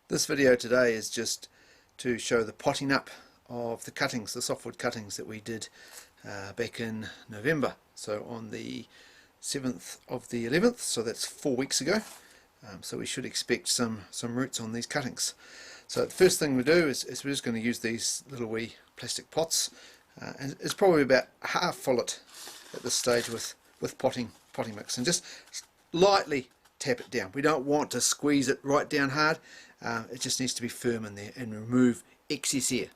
This video today is just to show the potting up of the cuttings, the softwood cuttings that we did back in November. So on the 7th of the 11th, so that's 4 weeks ago. So we should expect some roots on these cuttings. So the first thing we do is we're just going to use these little wee plastic pots, and it's probably about half full at this stage with potting mix, and just lightly tap it down. We don't want to squeeze it right down hard. It just needs to be firm in there and remove excess air.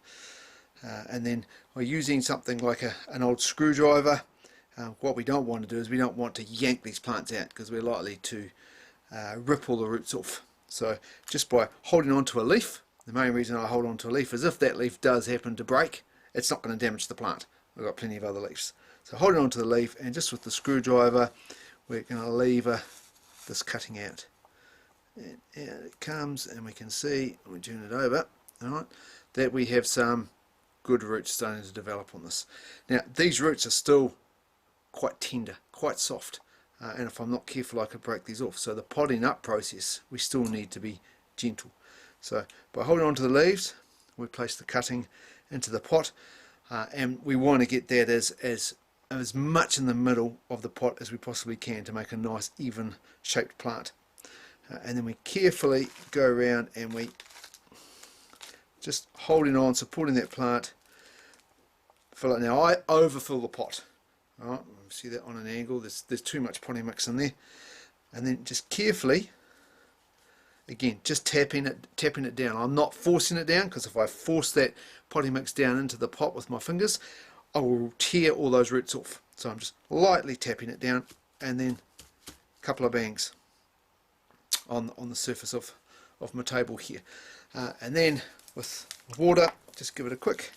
And then we're using something like an old screwdriver. What we don't want to do is we don't want to yank these plants out, because we're likely to rip all the roots off. So just by holding on to a leaf, the main reason I hold on to a leaf is if that leaf does happen to break, it's not going to damage the plant. We've got plenty of other leaves. So holding on to the leaf, and just with the screwdriver we're going to lever this cutting out. And out it comes, and we can see, when we turn it over, alright, that we have some good roots starting to develop on this. Now these roots are still quite tender, quite soft, and if I'm not careful I could break these off. So the potting up process, we still need to be gentle. So by holding on to the leaves, we place the cutting into the pot, and we want to get that as much in the middle of the pot as we possibly can to make a nice even shaped plant. And then we carefully go around and we just holding on, supporting that plant, fill it. Now I overfill the pot. Alright, see that on an angle, there's too much potting mix in there. And then just carefully, again, just tapping it down. I'm not forcing it down, because if I force that potting mix down into the pot with my fingers, I will tear all those roots off. So I'm just lightly tapping it down, and then a couple of bangs on the surface of my table here. And then with water, just give it a quick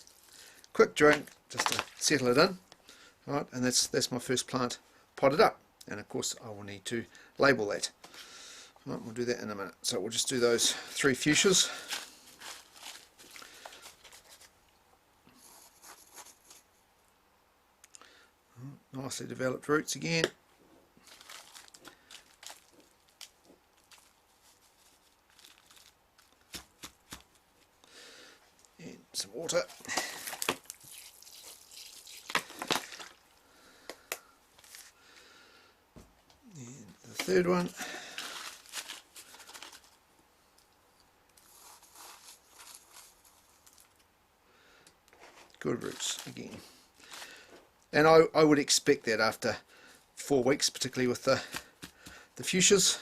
drink just to settle it in. Right, and that's my first plant potted up, and of course I will need to label that. Right, we'll do that in a minute. So we'll just do those 3 fuchsias. Nicely developed roots again. And some water. And the third one. Good roots again. And I would expect that after 4 weeks, particularly with the fuchsias,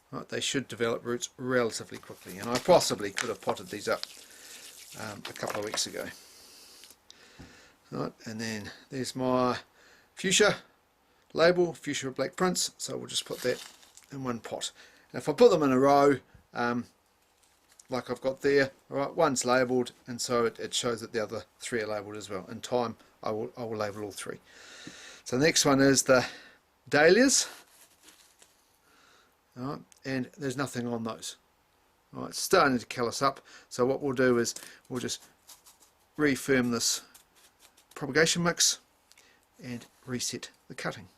right, they should develop roots relatively quickly. And I possibly could have potted these up a couple of weeks ago. Right, and then there's my fuchsia label, fuchsia black prince. So we'll just put that in one pot. And if I put them in a row, like I've got there, right, one's labelled, and so it shows that the other 3 are labelled as well. In time I will label all 3. So the next one is the dahlias, right, and there's nothing on those. Right, it's starting to callus up, so what we'll do is we'll just refirm this propagation mix and reset the cutting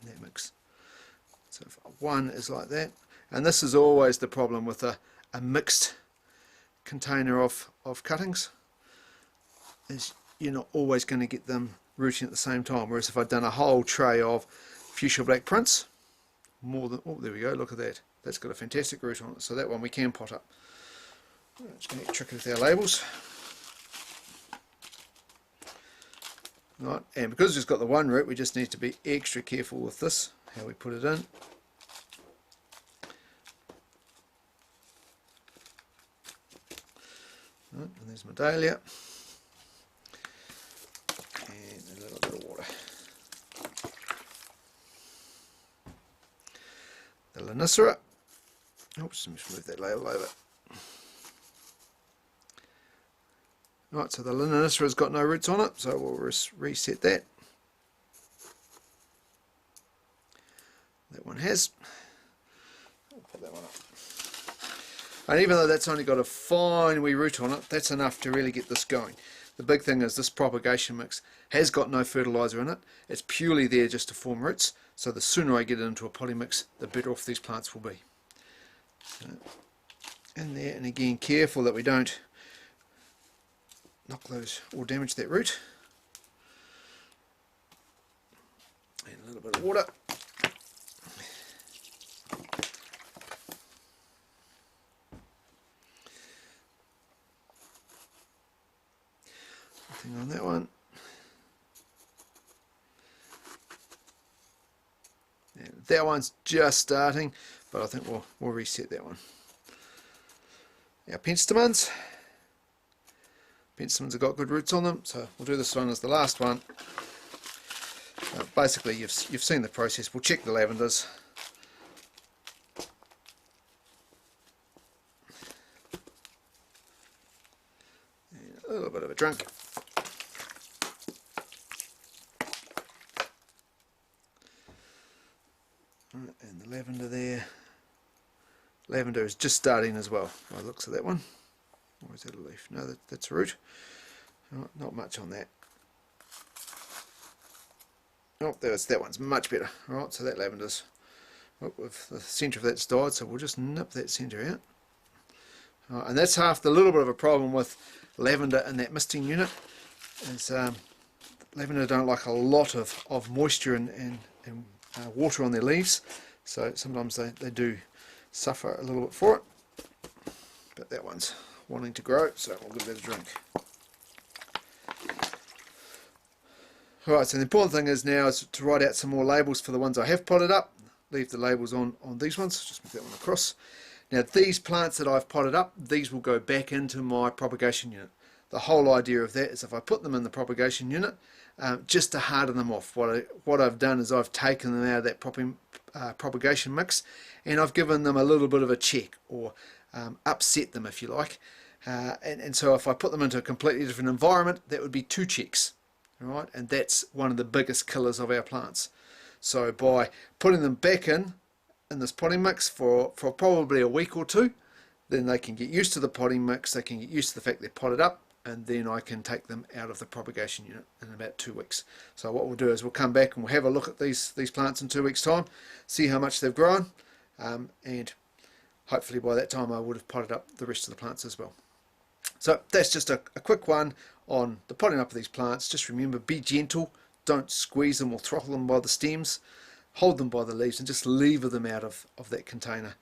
in that mix. So if one is like that, and this is always the problem with a mixed container of cuttings, is you're not always going to get them rooting at the same time. Whereas if I'd done a whole tray of fuchsia black prince, more than, oh, there we go, look at that, that's got a fantastic root on it, so that one we can pot up. It's going to get tricky with our labels. Right, and because it's got the one root, we just need to be extra careful with this, how we put it in. Right, and there's my dahlia. And a little bit of water. The Lonicera. Oops, let me move that label over. Right, so the Lonicera's got no roots on it, so we'll reset that. That one has. I'll put that one up. And even though that's only got a fine wee root on it, that's enough to really get this going. The big thing is this propagation mix has got no fertiliser in it. It's purely there just to form roots, so the sooner I get it into a potting mix, the better off these plants will be. in there, and again careful that we don't knock those or damage that root. And a little bit of water. Nothing on that one. And that one's just starting, but I think we'll reset that one. Our penstemons. Penstemons have got good roots on them, so we'll do this one as the last one. Basically, you've seen the process. We'll check the lavenders. And a little bit of a drink. Right, and the lavender there. Lavender is just starting as well, by the looks of that one. Or is that a leaf? No, that's a root. Not much on that. Oh, that one's much better. Alright, so that lavender's, with the centre of that's died, so we'll just nip that centre out. And that's half the little bit of a problem with lavender in that misting unit, is lavender don't like a lot of moisture and water on their leaves, so sometimes they do suffer a little bit for it. But that one's wanting to grow, so we'll give that a drink. Alright, so the important thing is now is to write out some more labels for the ones I have potted up. Leave the labels on these ones, just move that one across. Now these plants that I've potted up, these will go back into my propagation unit. The whole idea of that is if I put them in the propagation unit, just to harden them off. What I've done is I've taken them out of that propagation mix, and I've given them a little bit of a check, or upset them if you like. And so if I put them into a completely different environment, that would be 2 checks. Right, and that's one of the biggest killers of our plants. So by putting them back in this potting mix for probably a week or 2, then they can get used to the potting mix, they can get used to the fact they're potted up, and then I can take them out of the propagation unit in about 2 weeks. So what we'll do is we'll come back and we'll have a look at these plants in 2 weeks time, see how much they've grown, and hopefully by that time I would have potted up the rest of the plants as well. So that's just a quick one on the potting up of these plants. Just remember, be gentle, don't squeeze them or throttle them by the stems, hold them by the leaves and just lever them out of that container.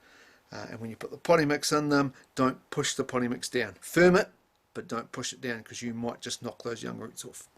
And when you put the potting mix in them, don't push the potting mix down. Firm it, but don't push it down, because you might just knock those young roots off.